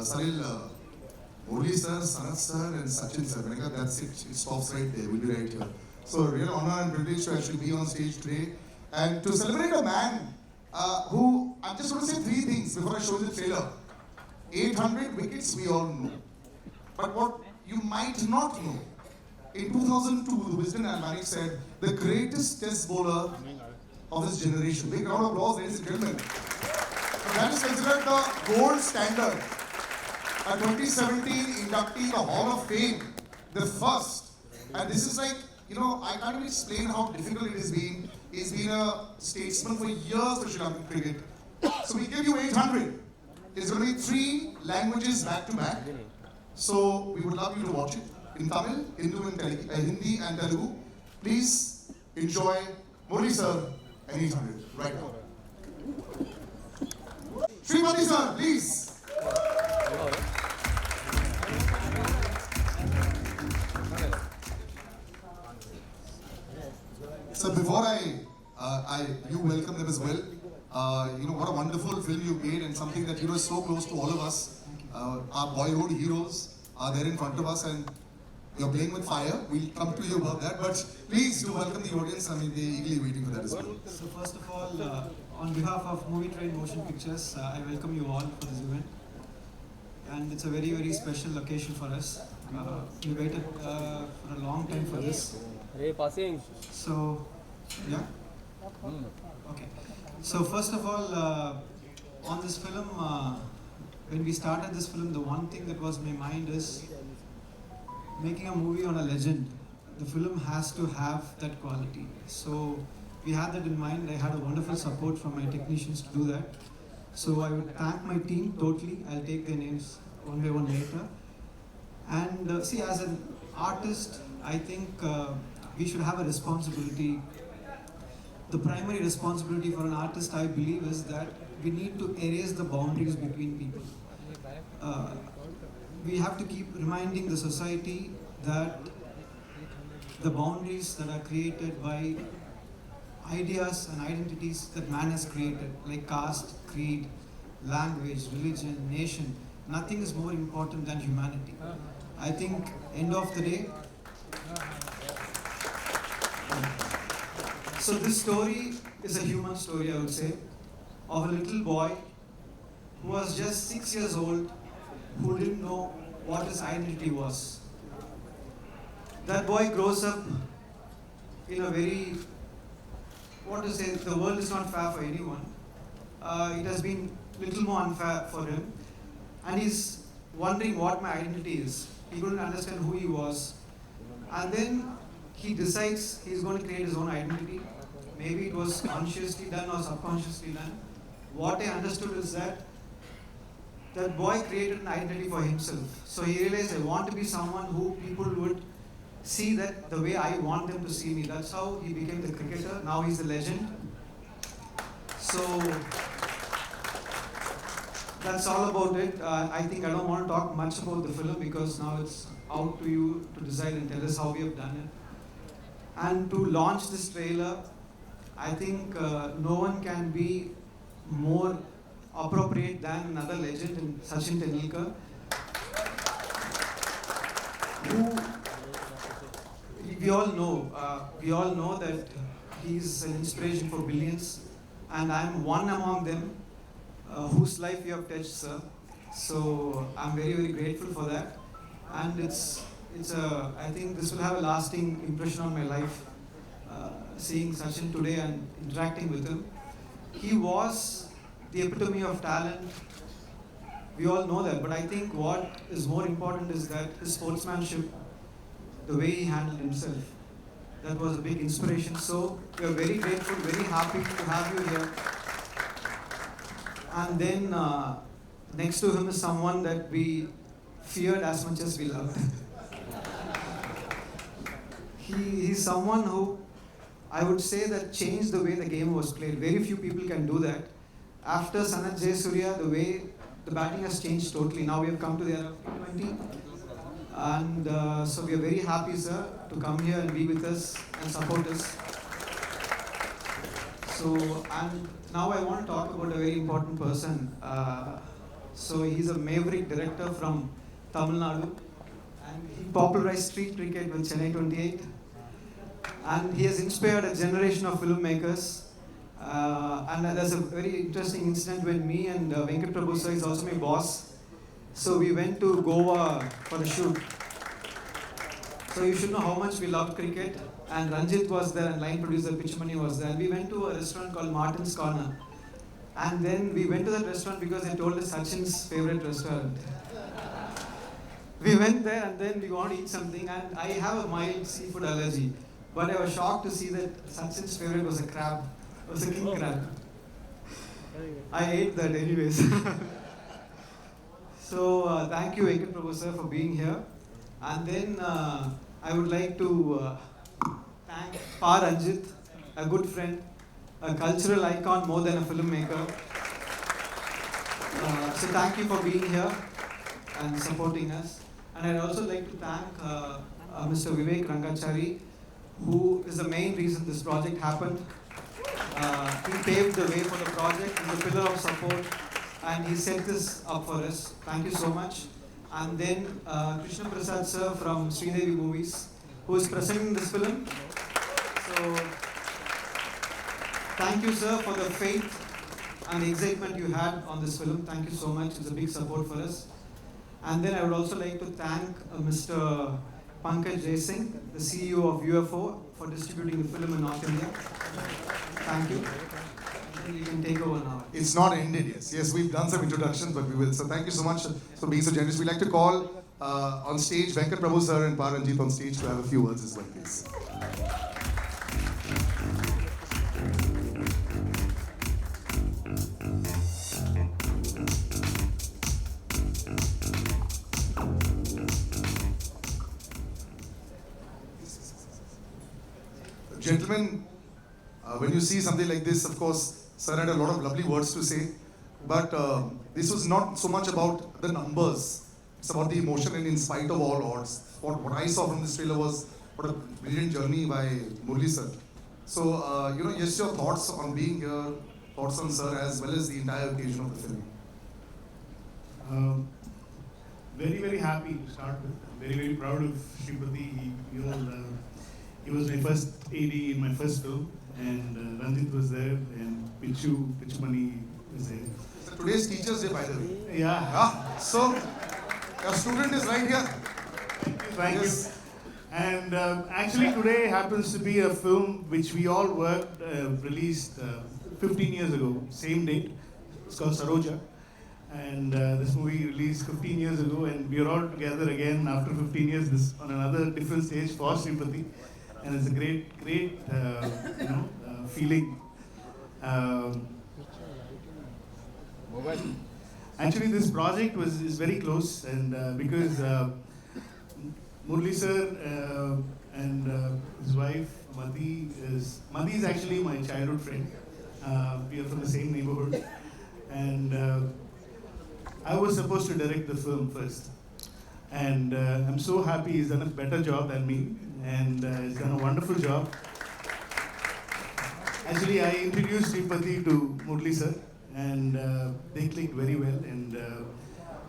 Salil, Murli sir, Sanat sir, and Sachin sir. That's it. It stops right there. We'll be right here. So, real honor and privilege to actually be on stage today and to celebrate a man who, I'm just going to say three things before I show the trailer. 800 wickets, we all know. But what you might not know, in 2002, the Wisden Almanic said, the greatest test bowler of this generation. Big round of applause, ladies and gentlemen. So that is considered the gold standard. A 2017 inductee in the Hall of Fame, the first. And this is like, you know, I can't even explain how difficult it has been. He's been a statesman for years for Sri Lankan cricket. So we give you 800. It's going to be 3 languages back to back. So we would love you to watch it in Tamil, Hindi and Telugu. Please enjoy Murli sir and 800 right now. Srimati sir, please. So before you welcome them as well. You know, what a wonderful film you made and something that, you know, is so close to all of us. Our boyhood heroes are there in front of us and you're playing with fire. We'll come to you about that, but please do welcome the audience. I mean, they're eagerly waiting for that as well. So first of all, on behalf of Movie Train Motion Pictures, I welcome you all for this event. And it's a very, very special occasion for us. We waited for a long time for this. Hey, passing. So, yeah? Okay. So first of all, on this film, when we started this film, the one thing that was in my mind is making a movie on a legend. The film has to have that quality. So we had that in mind. I had a wonderful support from my technicians to do that. So I would thank my team totally. I'll take their names one by one later. And see, as an artist, I think we should have a responsibility. The primary responsibility for an artist, I believe, is that we need to erase the boundaries between people. We have to keep reminding the society that the boundaries that are created by ideas and identities that man has created, like caste, creed, language, religion, nation, nothing is more important than humanity. I think, end of the day, so this story is a human story, I would say, of a little boy who was just 6 years old, who didn't know what his identity was. That boy grows up in a very, what to say, the world is not fair for anyone. It has been a little more unfair for him. And he's wondering what my identity is. He couldn't understand who he was. And then he decides he's going to create his own identity. Maybe it was consciously done or subconsciously done. What I understood is that that boy created an identity for himself. So he realized, I want to be someone who people would see that the way I want them to see me. That's how he became the cricketer. Now he's the legend. So that's all about it. I think I don't want to talk much about the film because now it's out to you to decide and tell us how we have done it. And to launch this trailer, I think no one can be more appropriate than another legend in SACHIN TENDULK, who we all know that he's an inspiration for billions, and I'm one among them whose life you have touched, sir. So I'm very, very grateful for that, and I think this will have a lasting impression on my life. Seeing Sachin today and interacting with him, he was the epitome of talent. We all know that, but I think what is more important is that his sportsmanship, the way he handled himself, that was a big inspiration. So we are very grateful, very happy to have you here. And then next to him is someone that we feared as much as we loved. He's someone who, I would say, that changed the way the game was played. Very few people can do that. After Sanat Jayasuriya, the way the batting has changed totally. Now we have come to the era 20. And so we are very happy, sir, to come here and be with us and support us. So, and now I want to talk about a very important person. So he's a maverick director from Tamil Nadu, and he popularized street cricket with Chennai 28, and he has inspired a generation of filmmakers. And there's a very interesting incident when me and Venkat Prabhu sir is also my boss. So we went to Goa for a shoot. So you should know how much we loved cricket. And Ranjit was there, and line producer Pichmani was there. And we went to a restaurant called Martin's Corner. And then we went to that restaurant because they told us Sachin's favorite restaurant. We went there and then we wanted to eat something, and I have a mild seafood allergy. But I was shocked to see that Sachin's favorite was a crab. It was a king crab. I ate that anyways. So thank you Venkat Prabhu sir for being here. And then I would like to thank Pa Ranjit, a good friend, a cultural icon more than a filmmaker. So thank you for being here and supporting us. And I'd also like to thank Mr. Vivek Rangachari, who is the main reason this project happened. He paved the way for the project, he's a pillar of support, and he set this up for us. Thank you so much. And then Krishna Prasad sir from Sridevi Movies, who is presenting this film. So thank you sir for the faith and the excitement you had on this film. Thank you so much, it's a big support for us. And then I would also like to thank Mr. Pankaj Jaising, the CEO of UFO, for distributing the film in North India. Thank you. And you can take over now. It's not ended, yes. Yes, we've done some introductions, but we will. So thank you so much for being so generous. We'd like to call on stage Venkat Prabhu sir and Pa Ranjit on stage to have a few words as well, please. Gentlemen, when you see something like this, of course, sir had a lot of lovely words to say, but this was not so much about the numbers. It's about the emotion, and in spite of all odds. What I saw from this trailer was what a brilliant journey by Murli sir. So, just your thoughts on being here, thoughts on sir, as well as the entire occasion of the film. Very, very happy to start with. Very, very proud of Shripati. He was my first AD in my first film, and Ranjit was there, and Pichmani was there. So today's Teachers Day, by the way. Yeah. So, your student is right here. Thank you. And actually today happens to be a film which we all worked, released 15 years ago, same date. It's called Saroja. And this movie released 15 years ago, and we are all together again after 15 years on another different stage for Shripati. And it's a great feeling. Actually, this project is very close, and because Murli sir and his wife Madhi is actually my childhood friend. We are from the same neighborhood, and I was supposed to direct the film first, and I'm so happy he's done a better job than me, and he's done a wonderful job. Actually, I introduced Shripati to Murli sir, and they clicked very well,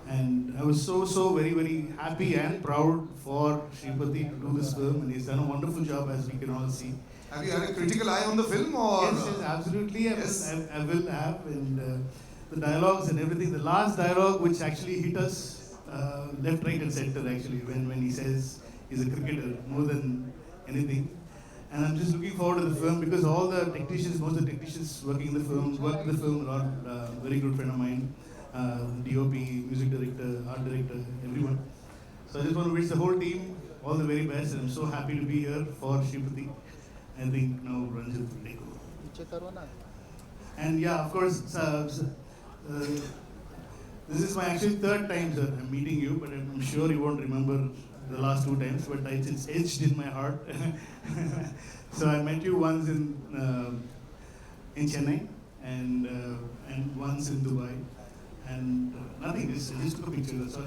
and I was so very, very happy and proud for Shripati to do this film, and he's done a wonderful job, as we can all see. Have you had a critical eye on the film, or? Yes, absolutely. I will have, and the dialogues and everything. The last dialogue, which actually hit us left, right, and center. Actually, when he says he's a cricketer more than anything. And I'm just looking forward to the film, because all the technicians, most of the technicians working in the film, worked in the film, are very good friend of mine, DOP, music director, art director, everyone. So I just want to wish the whole team all the very best, and I'm so happy to be here for Shripati. I think now Ranjit will take over. And yeah, of course, this is my actually third time, sir, I'm meeting you, but I'm sure you won't remember the last two times, but it's etched in my heart. So I met you once in Chennai, and once in Dubai, and nothing, just took a picture, that's all.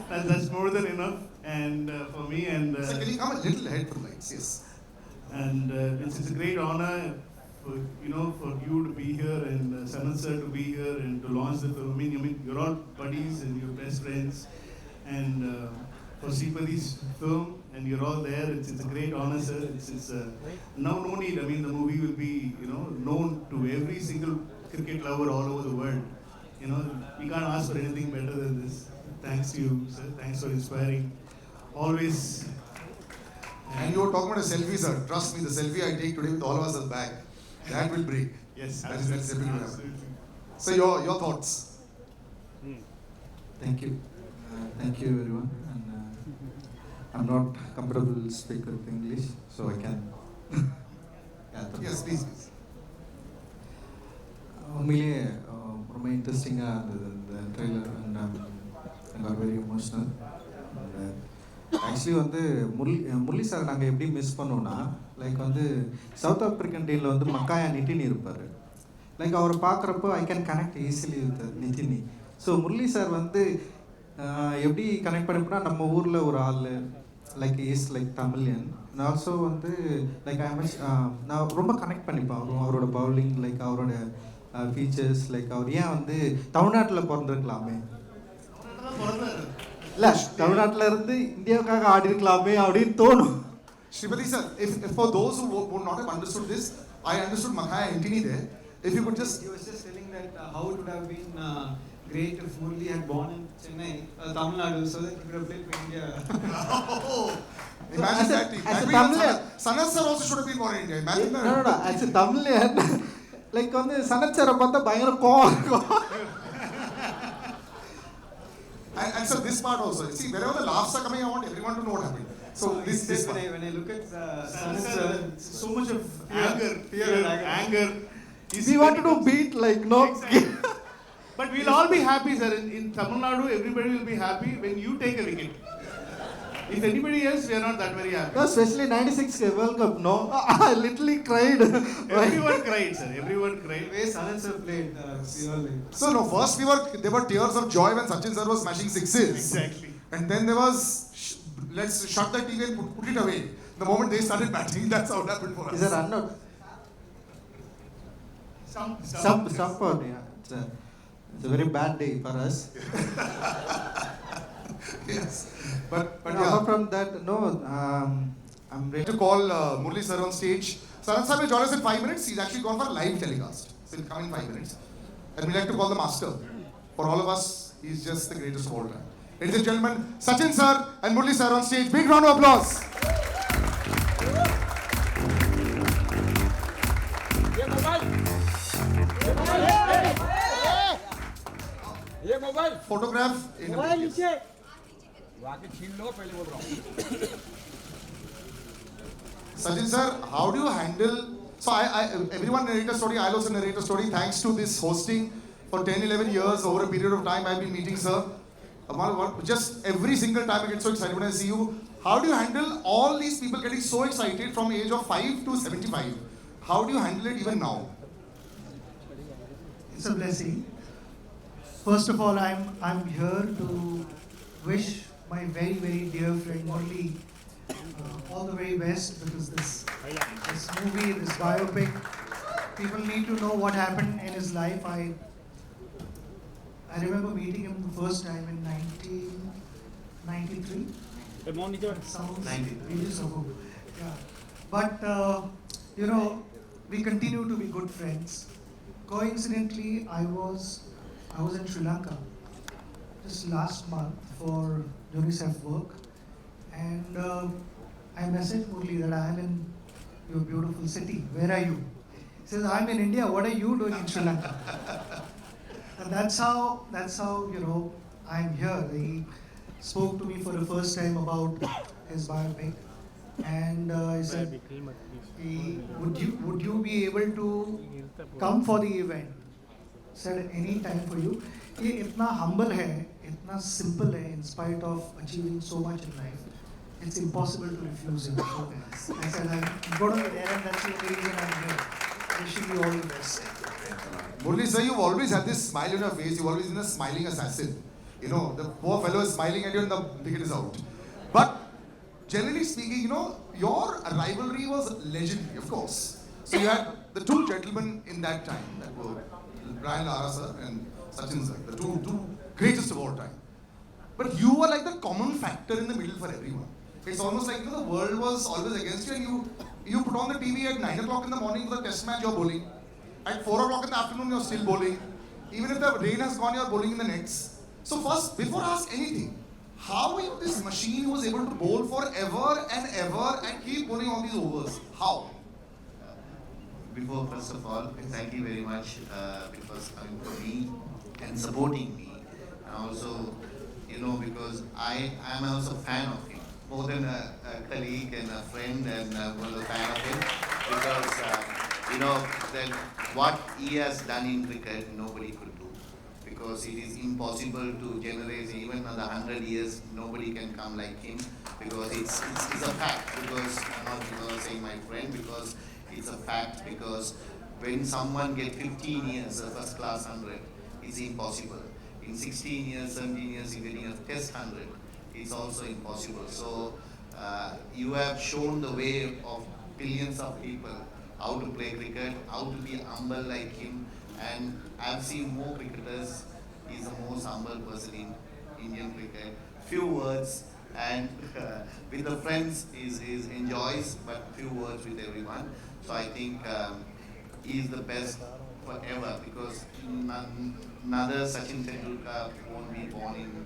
That's more than enough, and for me, and So can you come a little ahead for the lights? Yes. and it's a great honor for for you to be here and Sanat sir to be here and to launch the film. I mean, you're all buddies and you're best friends, and for Sripadi's film, and you're all there. It's a great honor, sir. It's now no need. I mean, the movie will be known to every single cricket lover all over the world. We can't ask for anything better than this. Thanks to you, sir. Thanks for inspiring. Always. And you were talking about a selfie, sir. Trust me, the selfie I take today with all of us is back. That will break. Yes, That is definitely going to happen. absolutely. So your thoughts? Thank you. Thank you everyone. And I'm not comfortable to speak with English, so I can. Yes, please. உண்மையிலேயே ரொம்ப இன்ட்ரெஸ்டிங்காக இருந்தது இந்த trailer. And I are very emotional. Actually வந்து Murali sir நாங்கள் எப்படி miss பண்ணோன்னா, like வந்து சவுத் ஆப்ரிக்கன் டீமில் வந்து மக்காயா நிட்டினி இருப்பார். லைக் அவரை பார்க்குறப்போ I can connect easily with நிட்டினி. ஸோ முரளி சார் வந்து எப்படி கனெக்ட் பண்ணிப்போனா, நம்ம ஊரில் ஒரு ஆள் like is like Tamilian. And also வந்து லைக் நான் ரொம்ப கனெக்ட் பண்ணிப்பேன் அவரோட பவுலிங், லைக் அவரோட ஃபீச்சர்ஸ். லைக் அவர் ஏன் வந்து தமிழ்நாட்டில் பிறந்திருக்கலாமே, இல்லை தமிழ்நாட்டில் இருந்து இந்தியாவுக்காக ஆடி இருக்கலாமே அப்படின்னு தோணும். Sripadi sir, if for those who would not have understood this, I understood Makaya Antony there. If you could just... He was just telling that how it would have been great if Murli had born in Chennai, Tamil Nadu, so that he could have played for India. Imagine that team. As a That means Tamilian. Sanat sir also should have been born in India. Imagine that. No, as a Tamilian, like வந்து சனத் சாரை பார்த்தா பயங்கர கோவம் இருக்கும். And so this part also. See, wherever the laughs are coming, I want everyone to know what happened. So this part. When I look at Sanat Sanat sir, sir, so much of fear and anger. We want to do beat like no. Exactly. But we'll all be happy, sir. In Tamil Nadu, everybody will be happy when you take a wicket. If anybody else, we are not that very happy. No, especially 96 World Cup. No, I literally cried. Everyone cried, sir. Everyone cried. the way Sanat sir played, we were like, So no, first there were tears of joy when Sachin sir was smashing sixes. Exactly. And then there was, let's shut the TV and put it away. The moment they started batting, that's how it happened for us. Is there run out? Stump out, yeah. It's a very bad day for us. Yes. But Apart yeah. from that, no, I'm ready To call Murli sir on stage. Sanat sir will join us in 5 minutes. He's actually gone for a live telecast. So he'll come in 5 minutes. And we'd like to call the master. For all of us, he's just the greatest of all time. Ladies and gentlemen, Sachin sir and Murli sir on stage. Big round of applause. ये mobile Photograph in a minute. नीचे वाके छीन लो पहले बोल रहा हूँ Sachin sir, how do you handle... So everyone narrate a story, I'll also narrate a story. Thanks to this hosting for 10, 11 years, over a period of time I've been meeting sir. Just every single time I get so excited when I see you. How do you handle all these people getting so excited from age of 5 to 75? How do you handle it even now? It's a blessing. First of all, I'm here to wish my very, very dear friend Murli all the very best, because this movie, this biopic, people need to know what happened in his life. I remember meeting him the first time in 1993. Sounds ages ago. Yeah. But we continue to be good friends. Coincidentally, I was in Sri Lanka just last month for UNICEF work, and I messaged Murli that I am in your beautiful city. Where are you? He says, I'm in India. What are you doing in Sri Lanka? And that's how I'm here. He spoke to me for the first time about his biopic, and he said, would you be able to come for the event? Said any time for you. He itna humble hai, itna simple hai, in spite of achieving so much in life. It's impossible to refuse him. So I said, I'm going to be there, and that's the only reason I'm here. Wishing you all the best. Murli sir, you've always had this smile on your face. You've always been a smiling assassin. You know, the poor fellow is smiling at you and the ticket is out. But generally speaking, your rivalry was legendary, of course. So you had the two gentlemen in that time, that were Brian Lara sir and Sachin sir, the two greatest of all time. But you were like the common factor in the middle for everyone. It's almost like, the world was always against you, and you put on the TV at 9 o'clock in the morning for the test match, you're bowling. At 4 o'clock in the afternoon, you're still bowling. Even if the rain has gone, you're bowling in the nets. So first, before I ask anything, how are you this machine who was able to bowl forever and ever and keep bowling all these overs? How? Before, first of all, thank you very much because coming for me and supporting me. And also, because I am also a fan of him. More than a colleague and a friend, and was a fan of him. Because, that what he has done in cricket, nobody could do. Because it is impossible to generate, even another 100 years, nobody can come like him. Because it's a fact. Because I'm not saying my friend, because it's a fact. Because when someone gets 15 years, a first class 100, it's impossible. In 16 years, 17 years, you're getting a test 100. It's also impossible. So you have shown the way of billions of people how to play cricket, how to be humble like him. And I've seen more cricketers. He's the most humble person in Indian cricket. Few words, and with the friends he enjoys, but few words with everyone. So I think he's the best forever, because another Sachin Tendulk won't be born in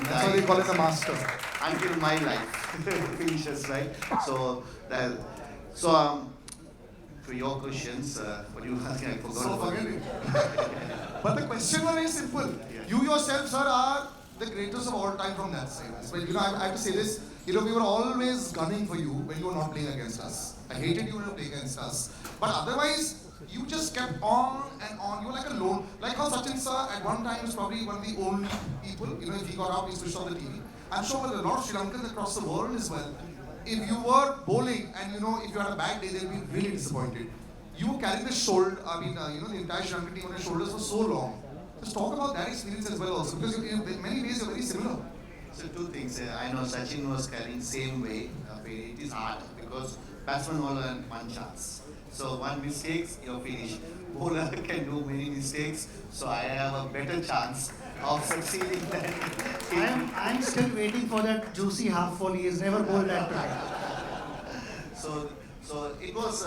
That's why they call it a master. until my life finishes, right? So for your questions, what you asked, I forgot. So about forget it. it. But the question was very simple. Yeah. You yourself, sir, are the greatest of all time from that side. But I have to say this. We were always gunning for you when you were not playing against us. I hated you when you were playing against us. But otherwise, you just kept on and on. You were like a lone. Like how Sachin sir at one time was probably one of the only people. If he got out, he switched on the TV. I'm sure with a lot of Sri Lankans across the world as well. If you were bowling and if you had a bad day, they'll be really disappointed. You were carrying the shoulder. The entire Sri Lankan team on your shoulders for so long. Just talk about that experience as well, also, because in many ways you're very similar. So two things. I know Sachin was carrying same way. It is hard because batsman only have one chance. So one mistake, you're finished. Bowler can do many mistakes. So I have a better chance of succeeding than him. I'm still waiting for that juicy half volley. He's never bowled that time. So it was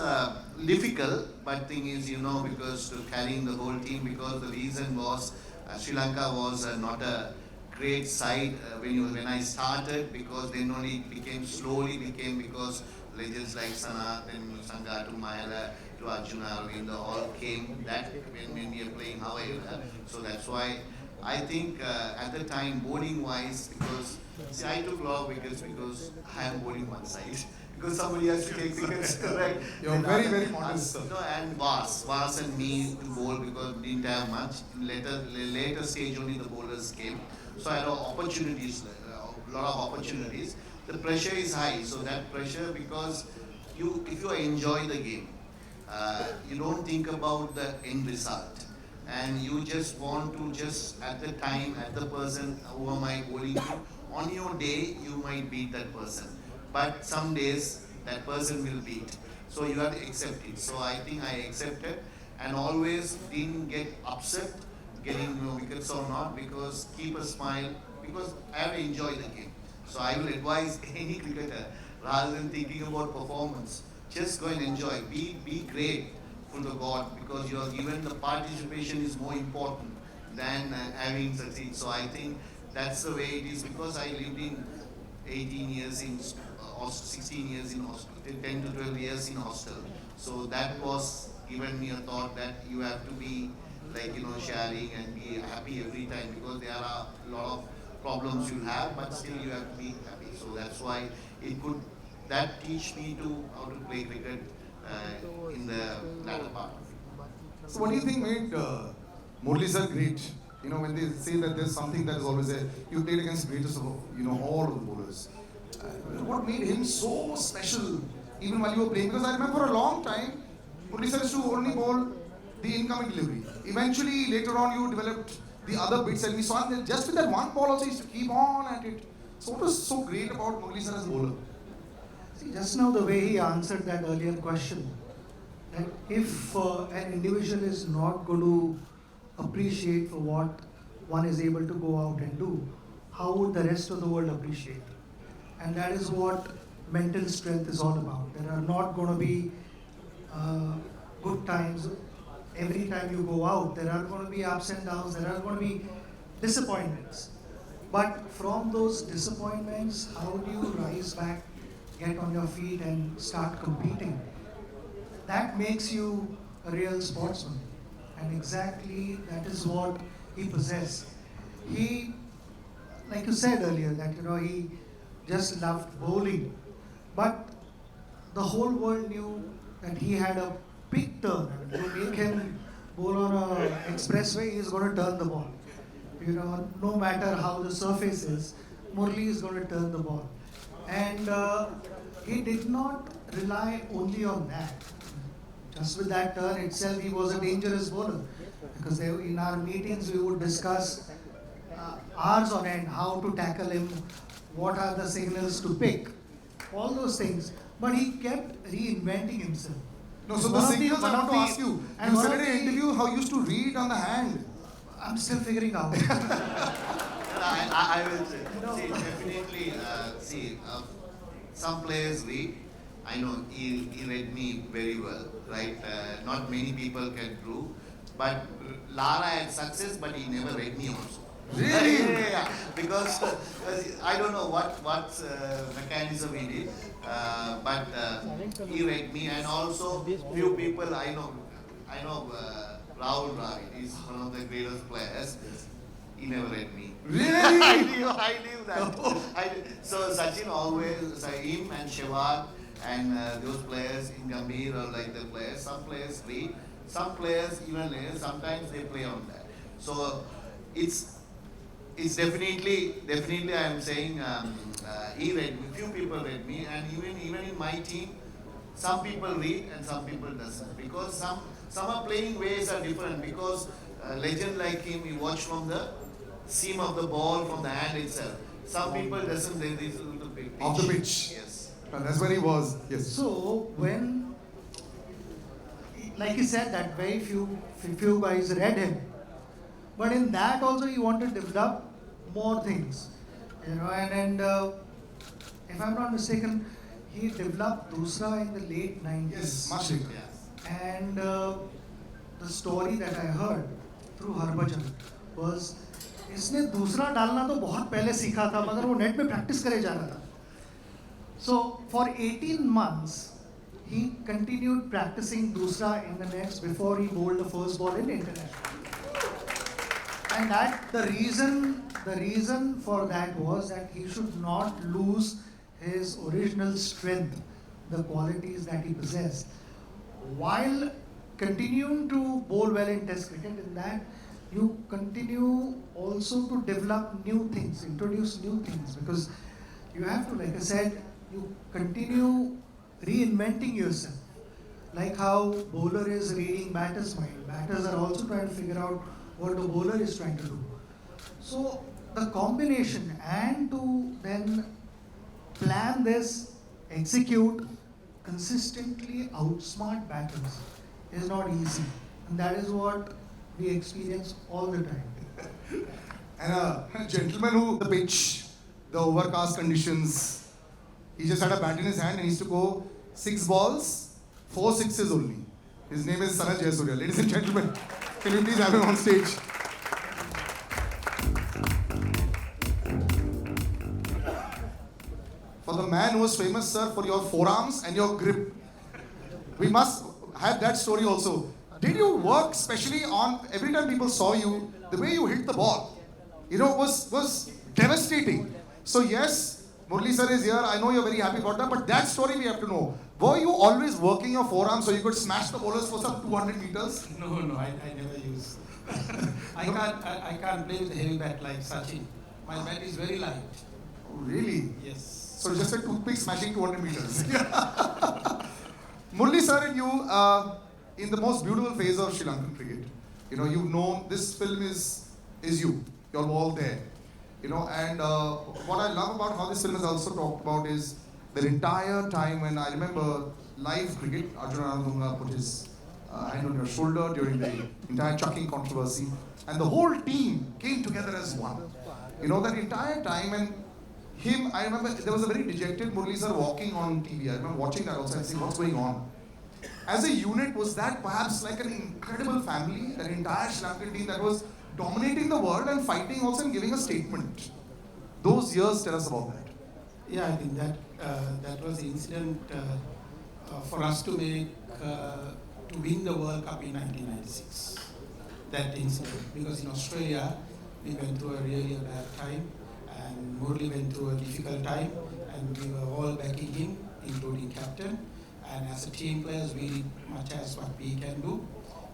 difficult, but thing is, because to carrying the whole team, because the reason was Sri Lanka was not a great side when I started, because then only it slowly became because legends like Sanath and Sangha to Mahela to Arjuna Arvind all came that when we are playing however. So that's why I think at the time bowling wise, because I took a lot of wickets because I am bowling one side. Because somebody has to take wickets, right? You're very, very modest, sir. No, and Vas and me to bowl because we didn't have much. In later stage only the bowlers came. So I had opportunities, a lot of opportunities. The pressure is high, so that pressure, because if you enjoy the game, you don't think about the end result. And you just want to at the time, at the person who am I bowling to, on your day you might beat that person. But some days that person will beat. So you have to accept it. So I think I accepted and always didn't get upset getting wickets or not, because keep a smile, because I have to enjoy the game. So I will advise any cricketer, rather than thinking about performance, just go and enjoy. Be great for the God, because you are given the participation is more important than having succeed. So I think that's the way it is, because I lived in 18 years in 16 years in hostel, 10 to 12 years in hostel. So that was given me a thought that you have to be sharing and be happy every time, because there are a lot of problems you have, but still you have to be happy. So that's why that teach me how to play cricket in the latter part. So what do you think made Murli sir great? When they say that there's something that is always there, you played against the greatest of all of the bowlers. What made him so special, even while you were playing? Because I remember for a long time, Murli sir used to only bowl the incoming delivery. Eventually, later on, you developed the other bits, and we saw that just with that one ball also, he used to keep on at it. So what was so great about Murli sir as a bowler? See, just now the way he answered that earlier question, that if an individual is not going to appreciate for what one is able to go out and do, how would the rest of the world appreciate? And that is what mental strength is all about. There are not going to be good times every time you go out. There are going to be ups and downs. There are going to be disappointments. But from those disappointments, how do you rise back, get on your feet and start competing? That makes you a real sportsman. And exactly that is what he possessed. He, like you said earlier, that he just loved bowling. But the whole world knew that he had a big turn. And you make him bowl on an expressway, he's going to turn the ball. No matter how the surface is, Murli is going to turn the ball. And he did not rely only on that. Just with that turn itself, he was a dangerous bowler. Because in our meetings, we would discuss hours on end how to tackle him, what are the signals to pick, all those things. But he kept reinventing himself. No, so the signals I want to ask you. You said in an interview how you used to read on the hand. I'm still figuring out. I will say, definitely, some players read. I know he read me very well, right? Not many people can do. But Lara had success, but he never read me also. Really? Yeah. Because I don't know what mechanism he did, but he read me, and also few people I know Rahul Dravid is one of the greatest players. He never read me. Really? I knew that. So Sachin always, him and Shewak and those players in Gambhir or like the players, some players read, some players even sometimes they play on that. So it's definitely I am saying he read me, few people read me, and even in my team, some people read and some people doesn't, because some are playing ways are different, because a legend like him, he watch from the seam of the ball, from the hand itself. Some people doesn't, they read to the pitch. Off the pitch. Yes. And that's where he was. Yes. So when, like he said, that very few guys read him, but in that also he wanted to develop more things, and if I'm not mistaken, he developed Dusra in the late 90s. Yes, Mashik. And the story that I heard through Harbhajan was, इसने दूसरा डालना तो बहुत पहले सीखा था, मगर वो नेट में प्रैक्टिस करे जा रहा था. So for 18 months, he continued practicing Dusra in the nets before he bowled the first ball in international. And that the reason for that was that he should not lose his original strength, the qualities that he possessed, while continuing to bowl well in Test cricket. In that, you continue also to develop new things, introduce new things, because you have to, like I said, you continue reinventing yourself. Like how bowler is reading batter's mind, batters are also trying to figure out what the bowler is trying to do. So the combination, and to then plan this, execute, consistently outsmart batters is not easy. And that is what we experience all the time. And a gentleman who, the pitch, the overcast conditions, he just had a bat in his hand and he used to go 6 balls, 4 sixes only. His name is Sanat Jayasuriya. Ladies and gentlemen, can you please have him on stage? For the man who was famous, sir, for your forearms and your grip. We must have that story also. Did you work specially on, every time people saw you, the way you hit the ball, was devastating. So yes, Murli sir is here. I know you're very happy about that, but that story we have to know. Were you always working your forearms so you could smash the bowlers for some 200 meters? No, I never use. I can't play with a heavy bat like Sachin. My bat is very light. Oh, really? Yes. So just a toothpick smashing 200 meters. Murli sir and you, in the most beautiful phase of Sri Lankan cricket, you've known this film is you. You're all there. And what I love about how this film is also talked about is the entire time when I remember live cricket. Arjun Anandunga put his hand on your shoulder during the entire chucking controversy, and the whole team came together as one. You know, that entire time, and him, I remember there was a very dejected Murli sir walking on TV. I remember watching that also and saying, what's going on? As a unit, was that perhaps like an incredible family, that entire Sri Lankan team that was dominating the world and fighting also and giving a statement? Those years, tell us about that. Yeah, I think that that was the incident for us to make to win the World Cup in 1996. That incident, because in Australia we went through a really bad time, and Murli went through a difficult time, and we were all backing him, including captain. And as a team players, we did much as what we can do.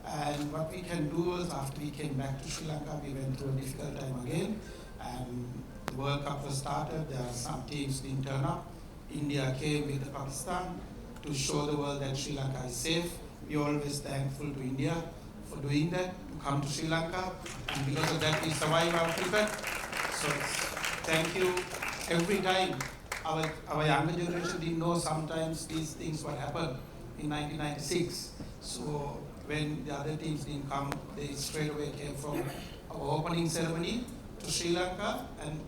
And what we can do is, after we came back to Sri Lanka, we went through a difficult time again. And the World Cup was started. There are some teams didn't turn up. India came with Pakistan to show the world that Sri Lanka is safe. We're always thankful to India for doing that, to come to Sri Lanka. And because of that, we survive our cricket. So thank you every time. Our younger generation didn't know sometimes these things what happened in 1996. So when the other teams didn't come, they straight away came from our opening ceremony to Sri Lanka and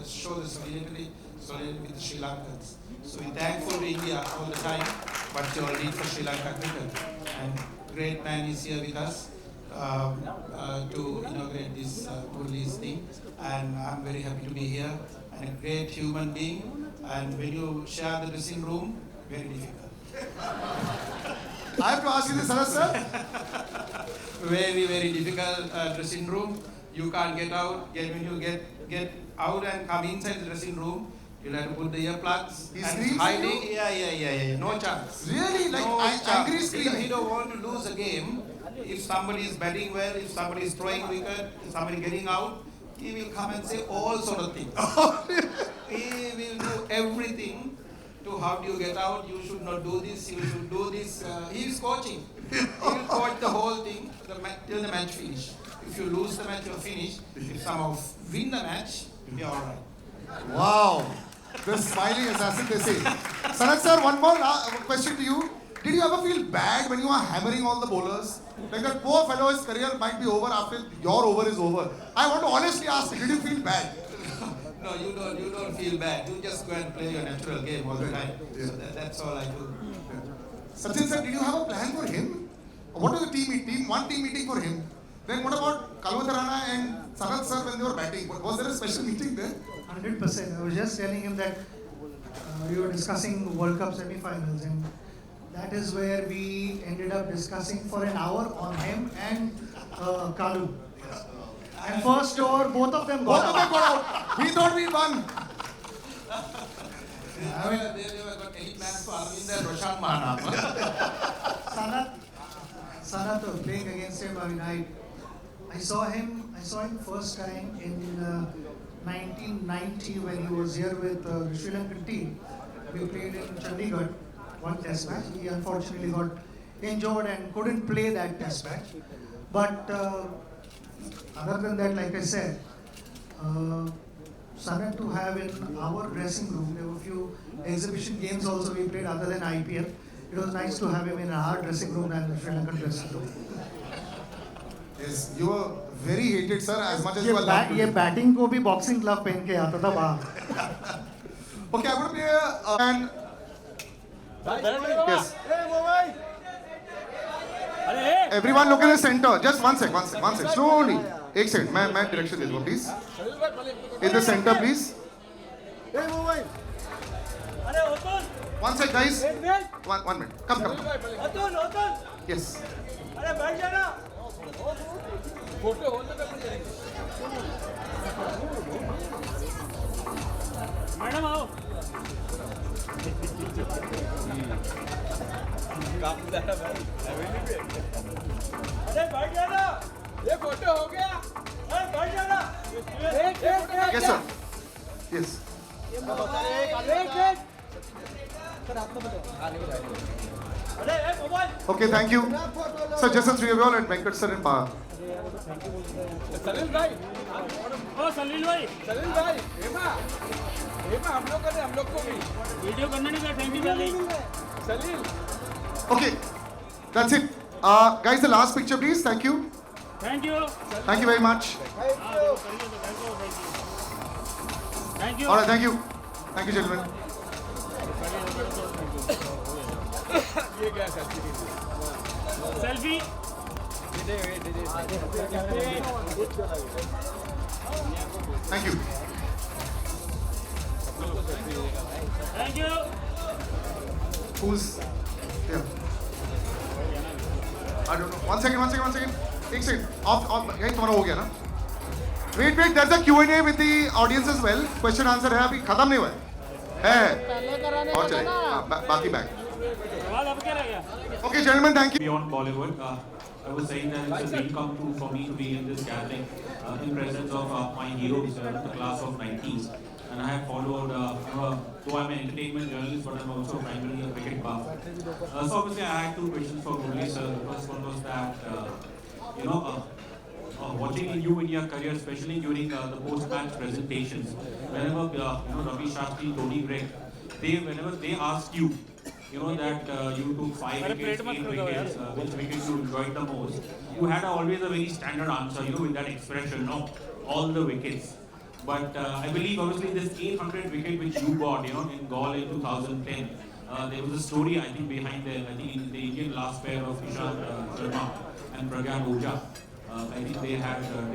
show the solidarity with the Sri Lankans. So we're thankful to India all the time, what you all did for Sri Lanka cricket. And great man is here with us to inaugurate this Murli's thing. And I'm very happy to be here. And a great human being. And when you share the dressing room, very difficult. I have to ask you this, Sarat sir. Very, very difficult dressing room. You can't get out. When you get out and come inside the dressing room, you'll have to put the earplugs. He and screams hiding. at you? Yeah. No chance. Really? Like, No angry chance. screaming? Because he don't want to lose a game. If somebody is batting well, if somebody is throwing wicket, if somebody getting out, he will come and say all sort of things. He will do everything to how do you get out, you should not do this, you should do this. He is coaching. He will coach the whole thing till the match finish. If you lose the match, you're finished. If somehow win the match, you're all right. Wow. The smiling assassin, they say. Sarat sir, one more question to you. Did you ever feel bad when you were hammering all the bowlers? Like that poor fellow's career might be over after your over is over. I want to honestly ask you, did you feel bad? No, you don't feel bad. You just go and play your natural game all the time. Yeah. So that's all I do. Sachin sir, did you have a plan for him? What was the one team meeting for him? Then what about Kalwatarana and Sarat sir when they were batting? Was there a special meeting there? 100%. I was just telling him that we were discussing World Cup semi-finals, and that is where we ended up discussing for an hour on him and Kalu. And first over, both of them got out. We thought we won. They were got any plans for Arvind and Roshan Mahana. Sanat was playing against him. I mean, I saw him first time in 1990 when he was here with the Sri Lankan team. We played in Chandigarh, one test match. He unfortunately got injured and couldn't play that test match. But other than that, like I said, Sanat to have in our dressing room. There were a few exhibition games also we played other than IPL. It was nice to have him in our dressing room than the Sri Lankan dressing room. Yes, you were very hated, sir, as much as you were loved. ये batting को भी boxing glove पहन के आता था बाहर. Okay, I'm going to play yes. Everyone look in the center. Just one sec. Slowly. एक second. मैं direction दे दूँगा, please. In the center, please. One sec, guys. One minute. Come. Yes. Madam आओ अरे बैठ जाना ये फोटो हो गया अरे बैठ जाना Yes, sir. Yes. Okay, thank you. Sir, Jason Sriyaval and Venkat sir in power. सलील भाई ओ सलील भाई हेमा हम लोग को भी वीडियो करने नहीं गए thank you Salil. Okay, that's it. Guys, the last picture, please. Thank you. Thank you. Thank you very much. Thank you. All right, thank you. Thank you, gentlemen. ये क्या selfie? Selfie. Thank you. Thank you. Who's here? I don't know. One second. एक second. Off. यही तुम्हारा हो गया ना? Wait. There's a Q&A with the audience as well. Question answer है अभी खत्म नहीं हुआ है. और चले. बाकी back. सवाल अब क्या रह गया? Okay, gentlemen, thank you. Beyond Bollywood, I was saying that it's a dream come true for me to be in this gathering in presence of my heroes, the class of 90s. And I have followed, though I'm an entertainment journalist, but I'm also primarily a cricket buff. So obviously I had two questions for Murli sir. The first one was that, watching you in your career, especially during the post-match presentations, whenever Ravi Shastri, Tony Gregg, whenever they asked you, that you took 5 wickets, 8 wickets, which wickets you enjoyed the most, you had always a very standard answer, with that expression, no, all the wickets. But I believe obviously this 800 wicket which you got, in Gaul in 2010, there was a story I think behind the Indian last pair of Ishant Sharma and Pragyan Oja. I think they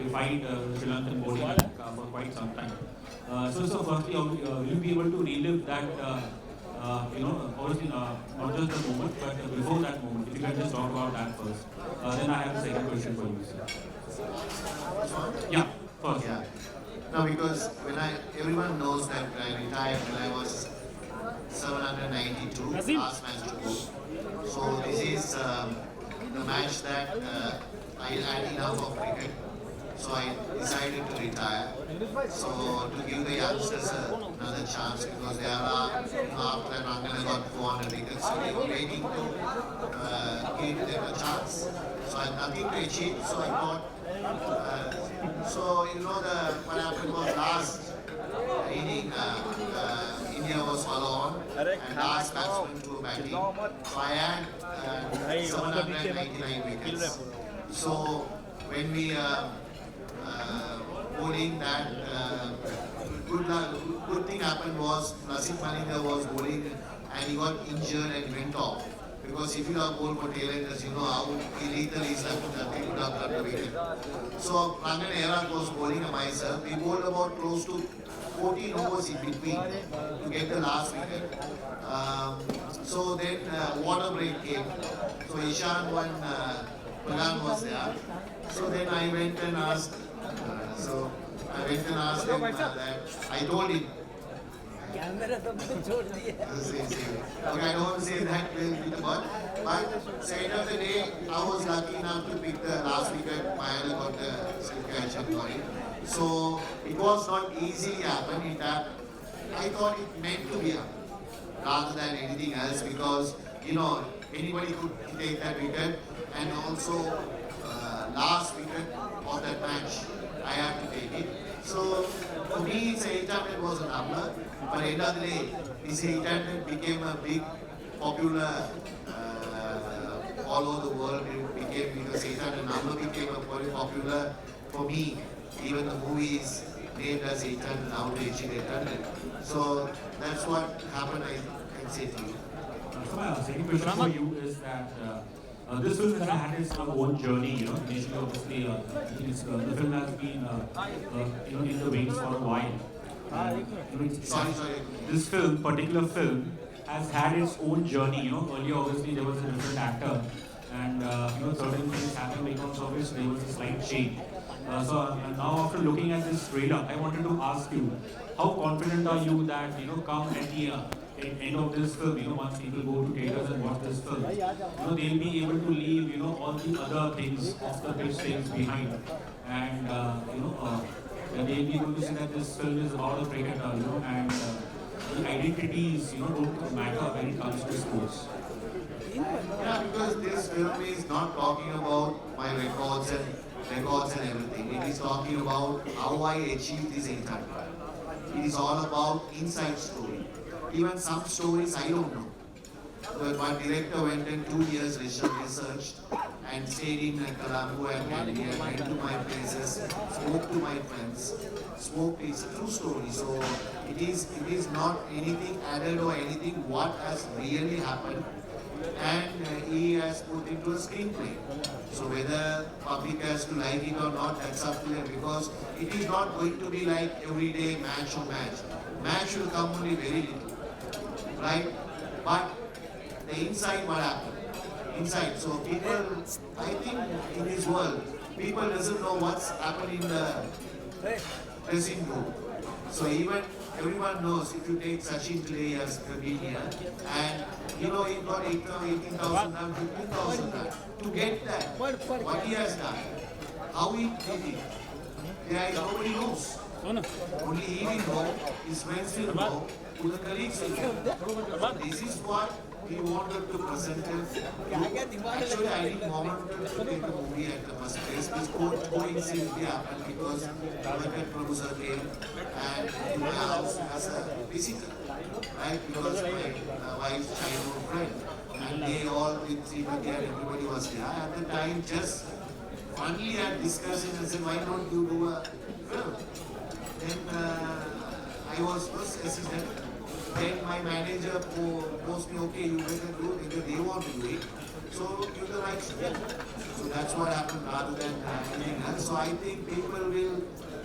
fight Sri Lankan bowling for quite some time. So firstly, will you be able to relive that, obviously not just the moment, but before that moment, if you can just talk about that first. Then I have a second question for you, sir. Yeah, first. Yeah. No, because everyone knows that I retired when I was 792, last match to go. So this is the match that I had enough of cricket. So I decided to retire. So to give the youngsters another chance, because they are after Rangana got 400 wickets, so they were waiting to give them a chance. So I had nothing to achieve, so I thought. What happened was last inning, India was follow on, and last batsman to batting. So I had 799 wickets. So when we bowling that, good thing happened was Nasim Malinga was bowling and he got injured and went off. Because if you have bowled for tailenders, you know how illegal is that he could have got the wicket. So Rangan Herat was bowling myself. We bowled about close to 14 overs in between to get the last wicket. So then water break came. So Ishan won, Pragan was there. So then I went and asked, him that I told him. Okay, I don't want to say that with the ball. But end of the day, I was lucky enough to pick the last wicket. Mayala got the slip catch and got it. So it was not easily happened. In that, I thought it meant to be rather than anything else, because anybody could take that wicket, and also last wicket of that match, I had to take it. So for me, it's 800 was a number, but at the end of the day, this 800 became a big popular all over the world. It became, because 800 number became a very popular for me. Even the movies named as 800 now to achieve 800. So that's what happened, I can say to you. So my second question for you is that this film has had its own journey, initially obviously the film has been in the wings for a while. Sorry. This particular film has had its own journey, earlier obviously there was a different actor, and certain things happened because of which there was a slight change. So now after looking at this trailer, I wanted to ask you, how confident are you that, come at the end of this film, once people go to theaters and watch this film, they'll be able to leave, all the other things, off the pitch things behind, and, they'll be able to see that this film is about a cricketer, and the identities, don't matter when it comes to sports. Yeah, because this film is not talking about my records and everything. It is talking about how I achieved this 800. It is all about inside story. Even some stories I don't know. But one director went and 2 years researched and stayed in Colombo and Delhi and went to my places, spoke to my friends, smoked. It's a true story. So it is not anything added or anything what has really happened. And he has put into a screenplay. So whether public has to like it or not, that's up to them, because it is not going to be like everyday match or match. Match will come only very little, right? But the inside, what happened? Inside. So people, I think in this world, people doesn't know what's happened in the dressing room. So even everyone knows, if you take Sachin today, he has been here, and he got 18,000 runs, 15,000 runs. To get that, what he has done, how he did it, there is nobody knows. Only he will know, his friends will know, to the colleagues will know. This is what we wanted to present it. Actually, I didn't want to take a movie at the first place. This coincidentally happened because the producer came and to my house as a visitor, right? Because my wife's childhood friend. And they all with Srimati and everybody was there. At the time, just finally had discussing and said, why don't you do a film? Then I was first assistant. Then my manager posed me, okay, you better do it because they want to do it. So you the right step. So that's what happened rather than anything else. So I think people will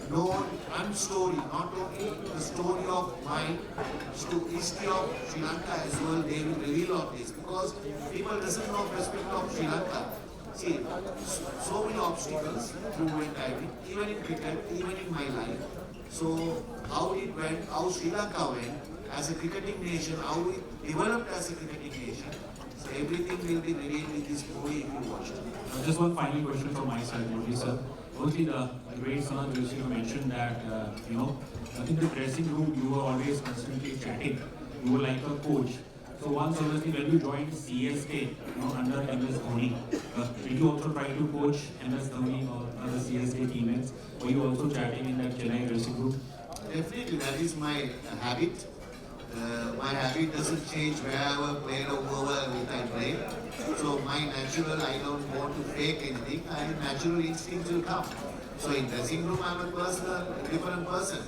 know one story, not only the story of mine, history of Sri Lanka as well. They will reveal all this because people doesn't know perspective of Sri Lanka. See, so many obstacles through when diving, even in cricket, even in my life. So how it went, how Sri Lanka went as a cricketing nation, how it developed as a cricketing nation. So everything will be revealed in this movie if you watch it. Just one final question from my side, Murli sir. Firstly, the great Sanat Joshi mentioned that, in the dressing room, you were always constantly chatting. You were like a coach. So once obviously when you joined CSK, under MS Dhoni, did you also try to coach MS Dhoni or other CSK teammates? Were you also chatting in that Chennai dressing room? Definitely, that is my habit. My habit doesn't change wherever, where or whoever I play. So my natural, I don't want to fake anything. Natural instincts will come. So in dressing room, I'm a different person.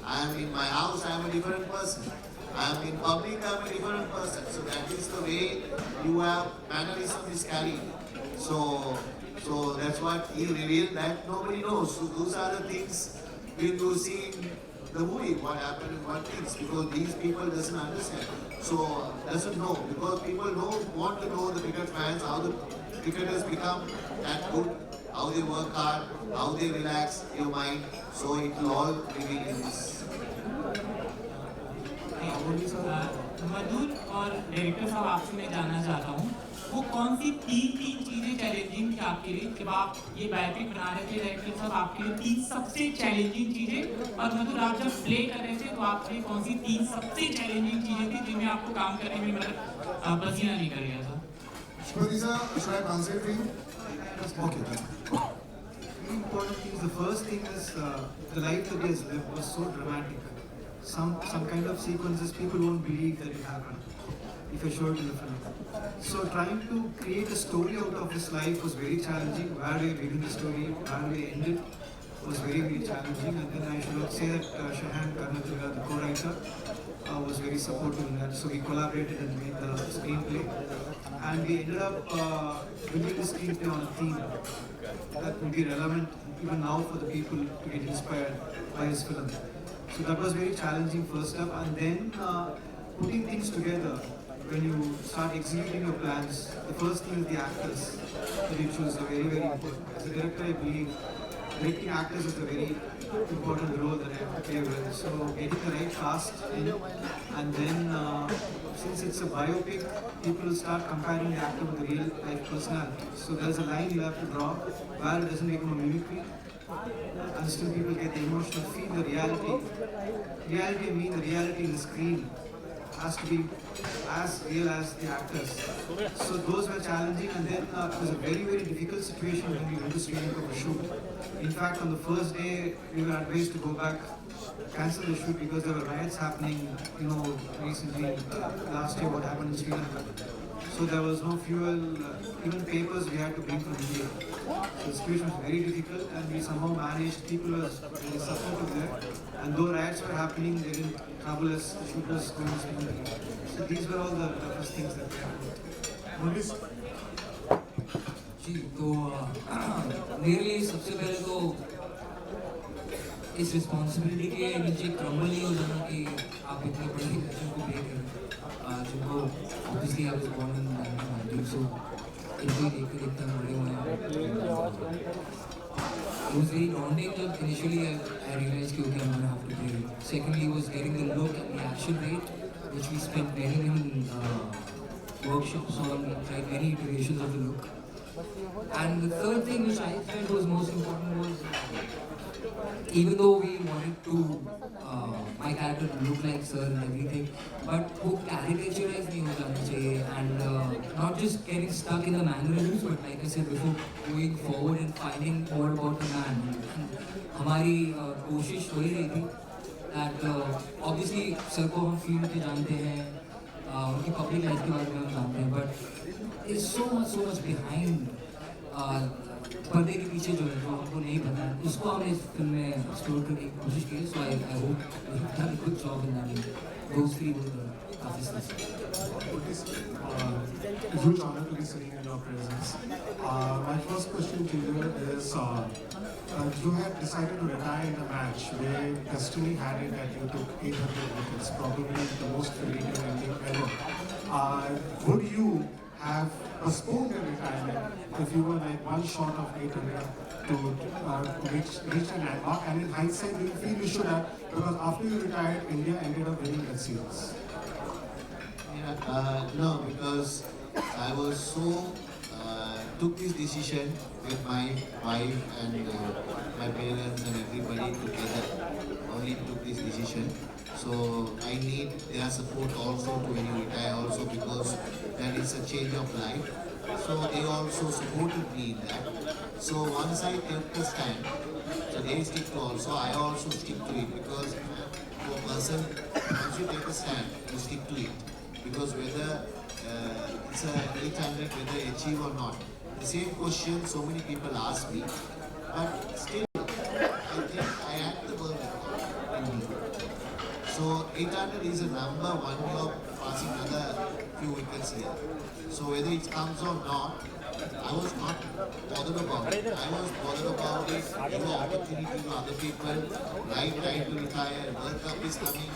I am in my house, I am a different person. I am in public, I am a different person. So that is the way you have mannerism is carried. So that's what he revealed that nobody knows. So those are the things we will see in the movie, what happened and what things, because these people doesn't understand. So doesn't know, because people want to know the cricket fans, how the cricketers become that good, how they work hard, how they relax your mind. So it will all reveal in this. मधुर और director साहब आपसे मैं जानना चाहता हूँ वो कौन सी तीन चीजें चैलेंजिंग थी आपके लिए जब आप ये बायोपिक बना रहे थे डायरेक्टर साहब आपके लिए तीन सबसे चैलेंजिंग चीजें और मधुर आप जब प्ले कर रहे थे तो आपके कौन सी तीन सबसे चैलेंजिंग चीजें थी जिनमें आपको काम करने में मतलब पसीना निकल गया था? Should I translate for you? Okay. The important thing is, the first thing is the life that he has lived was so dramatic. Some kind of sequences people won't believe that it happened if I show it in the film. So trying to create a story out of his life was very challenging. Where we begin the story, where we end it was very, very challenging. And then I should say that Shahan Karnataka, the co-writer, was very supportive in that. So we collaborated and made the screenplay. And we ended up building the screenplay on a theme that will be relevant even now for the people to get inspired by his film. So that was very challenging first step, and then putting things together. When you start executing your plans, the first thing is the actors that you choose are very, very important. As a director, I believe directing actors is a very important role that I have to play with. So getting the right cast in, and then since it's a biopic, people will start comparing the actor with the real life personality. So there's a line you have to draw where it doesn't become a mimicry. And still people get the emotional feel, the reality. Reality means the reality in the screen has to be as real as the actors. So those were challenging, and then it was a very, very difficult situation when we went to Sri Lanka for shoot. In fact, on the first day, we were advised to go back, cancel the shoot because there were riots happening, recently, last year what happened in Sri Lanka. So there was no fuel, even papers we had to bring from India. So the situation was very difficult, and we somehow managed. People were very supportive there, and though riots were happening, they didn't trouble us. The shoot was going smoothly. So these were all the toughest things that we had. जी तो मेरे लिए सबसे पहले तो इस responsibility के नीचे crumble ही हो जाना कि आप इतने बड़े बच्चों को पे करें जिनको ऑब्वियसली आप बॉर्न इन 1990 सो इनको देखकर इतना बड़े हुए हैं It was very daunting जब initially I realized कि okay I'm gonna have to play. Secondly was getting the look and the action rate, which we spent many workshops on, tried many iterations of the look. And the third thing which I felt was most important was, even though we wanted to my character to look like sir and everything, but वो caricaturized नहीं हो जाना चाहिए and not just getting stuck in the mannerisms, but like I said before, going forward and finding more about the man. And हमारी कोशिश वही रही थी that obviously sir को हम field पे जानते हैं, उनकी public life के बारे में हम जानते हैं, but there's so much behind पर्दे के पीछे जो है जो हमको नहीं पता है उसको हमने इस फिल्म में स्टोर करने की कोशिश की so I hope that we could job in that those three were काफी huge honor to be sitting in your presence. My first question to you is, you had decided to retire in a match where destiny had it that you took 800 wickets, probably the most filigree ending ever. Would you have postponed your retirement if you were like one short of 800 to reach a landmark? And in hindsight, do you feel you should have? Because after you retired, India ended up winning the series. No, because I was so took this decision with my wife and my parents and everybody together. Only took this decision. So I need their support also to when you retire also, because that is a change of life. So they also supported me in that. So once I took the stand, so they stick to also, I also stick to it, because for a person, once you take a stand, you stick to it. Because whether it's a 800, whether achieve or not, the same question so many people ask me, but still I think I had the world record in me. So 800 is a number, one year of passing another few wickets here. So whether it comes or not, I was not bothered about it. I was bothered about it, give opportunity to other people, right time to retire, World Cup is coming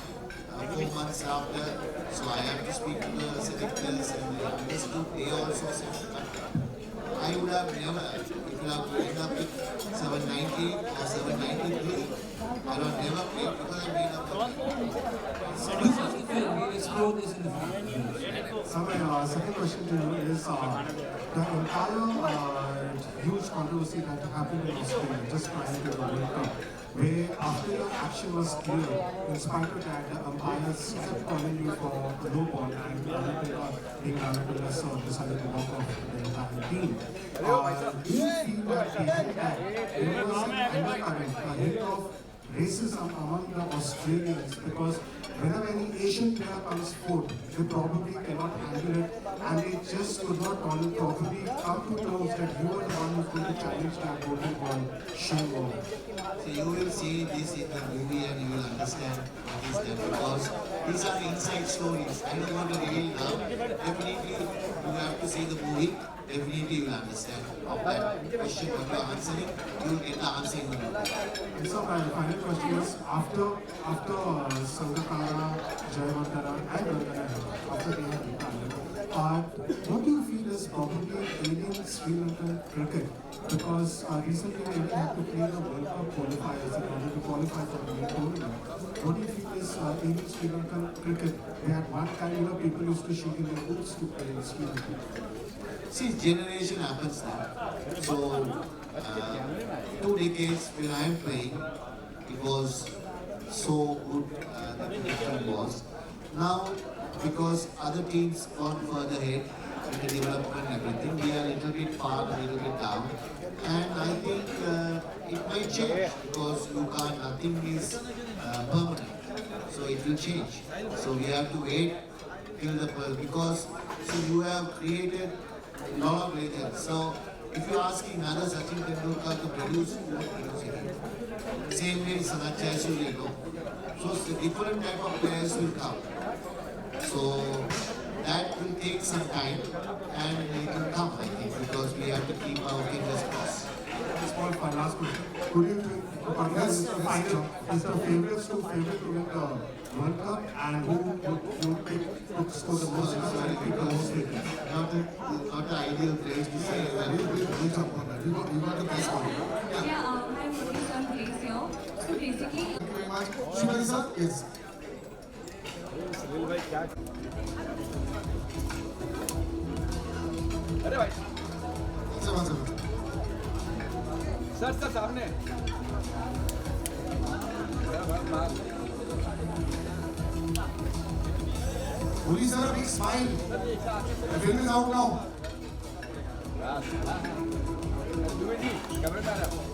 4 months after, so I have to speak to the selectors and they understood, they also said, I would have never, if you have to end up with 790 or 793, I would have never played because I made up the So my second question to you is, the entire huge controversy that happened in Australia just prior to the World Cup, where after your action was clear, in spite of that, the umpires kept calling you for a low ball and being Arabella decided to walk off the entire team. Do you feel that behind that there was an undercurrent, a hint of racism among the Australians? Because whenever any Asian player comes forth, they probably cannot handle it and they just could not probably come to terms that you are the one who's going to challenge that golden ball, shame on. So you will see this in the movie and you will understand what is there, because these are inside stories. I don't want to reveal now. Definitely you have to see the movie. Definitely you will understand of that question what you are answering. You will get the answer in the movie. And so my final question is, after Sangakkara, Jayawardena and Vandana, after they have retired, what do you feel is probably ailing Sri Lankan cricket? Because recently they had to play the World Cup qualifiers in order to qualify for the main tournament. What do you feel is ailing Sri Lankan cricket? They had one time, people used to shake in their boots to play in Sri Lanka. See, generation happens now. So, 2 decades when I am playing, it was so good that the difference was. Now, because other teams gone further ahead in the development and everything, we are a little bit far, a little bit down. And I think it might change, because you can't, nothing is permanent. So it will change. So we have to wait till the pearl because you have created a lot of legends. So if you're asking another Sachin Tendulkar to produce, you won't produce it. Same way Sanachai Lego. So different type of players will come. So that will take some time and it will come, I think, because we have to keep our fingers crossed. Just one last question. Could you think is the favorites to win the World Cup and who would pick to score the most runs and pick the most wickets? Not the ideal place to say. We'll jump on that. You got the best one. Yeah, I'm working on place here. So basically, Thank you very much. Shubham sir, yes. अरे भाई One second. Sir sir सामने Murli sir, a big smile. The film is out now. कैमरे में आ रहा